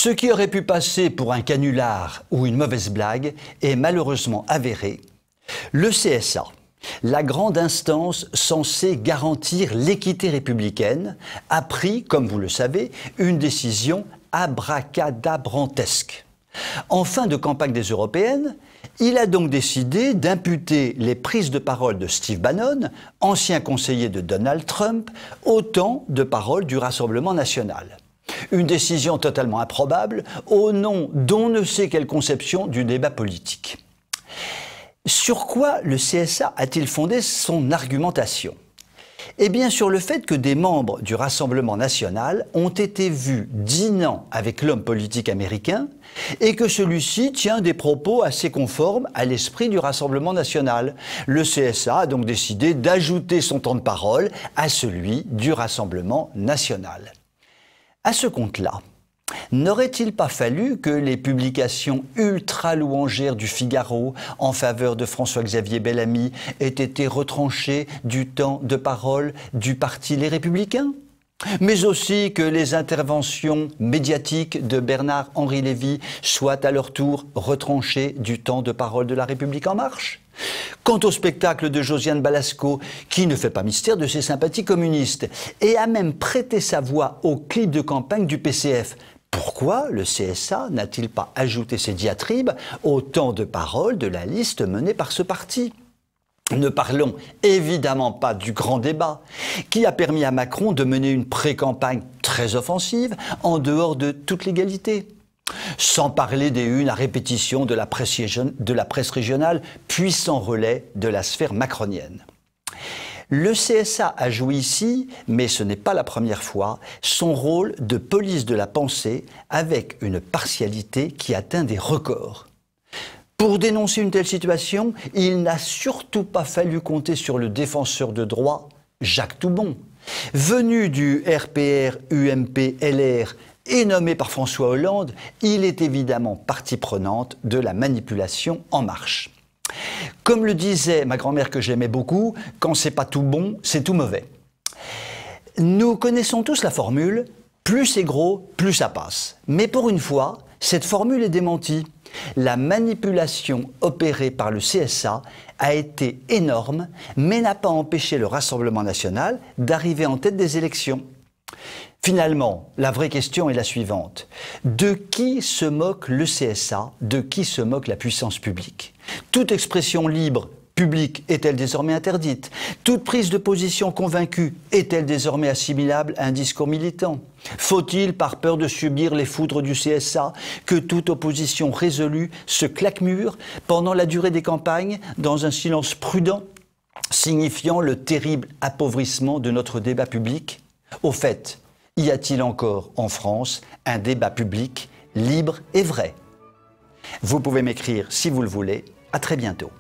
Ce qui aurait pu passer pour un canular ou une mauvaise blague est malheureusement avéré. Le CSA, la grande instance censée garantir l'équité républicaine, a pris, comme vous le savez, une décision abracadabrantesque. En fin de campagne des européennes, il a donc décidé d'imputer les prises de parole de Steve Bannon, ancien conseiller de Donald Trump, au temps de parole du Rassemblement national. Une décision totalement improbable, au nom d'on ne sait quelle conception du débat politique. Sur quoi le CSA a-t-il fondé son argumentation ? Eh bien sur le fait que des membres du Rassemblement national ont été vus dînant avec l'homme politique américain et que celui-ci tient des propos assez conformes à l'esprit du Rassemblement national. Le CSA a donc décidé d'ajouter son temps de parole à celui du Rassemblement national. À ce compte-là, n'aurait-il pas fallu que les publications ultra-louangères du Figaro en faveur de François-Xavier Bellamy aient été retranchées du temps de parole du parti Les Républicains ? Mais aussi que les interventions médiatiques de Bernard-Henri Lévy soient à leur tour retranchées du temps de parole de La République En Marche ? Quant au spectacle de Josiane Balasco, qui ne fait pas mystère de ses sympathies communistes, et a même prêté sa voix au clip de campagne du PCF, pourquoi le CSA n'a-t-il pas ajouté ses diatribes au temps de parole de la liste menée par ce parti ? Ne parlons évidemment pas du grand débat, qui a permis à Macron de mener une pré-campagne très offensive en dehors de toute légalité. Sans parler des unes à répétition de la presse régionale, puissant relais de la sphère macronienne. Le CSA a joué ici, mais ce n'est pas la première fois, son rôle de police de la pensée avec une partialité qui atteint des records. Pour dénoncer une telle situation, il n'a surtout pas fallu compter sur le défenseur de droit, Jacques Toubon. Venu du RPR, UMP, LR et nommé par François Hollande, il est évidemment partie prenante de la manipulation En Marche. Comme le disait ma grand-mère que j'aimais beaucoup, quand c'est pas tout bon, c'est tout mauvais. Nous connaissons tous la formule « plus c'est gros, plus ça passe ». Mais pour une fois, cette formule est démentie. La manipulation opérée par le CSA a été énorme, mais n'a pas empêché le Rassemblement national d'arriver en tête des élections. Finalement, la vraie question est la suivante. De qui se moque le CSA? De qui se moque la puissance publique? Toute expression libre, publique, est-elle désormais interdite? Toute prise de position convaincue est-elle désormais assimilable à un discours militant? Faut-il, par peur de subir les foudres du CSA, que toute opposition résolue se claque-mur pendant la durée des campagnes, dans un silence prudent, signifiant le terrible appauvrissement de notre débat public? Au fait, y a-t-il encore en France un débat public libre et vrai? Vous pouvez m'écrire si vous le voulez. À très bientôt.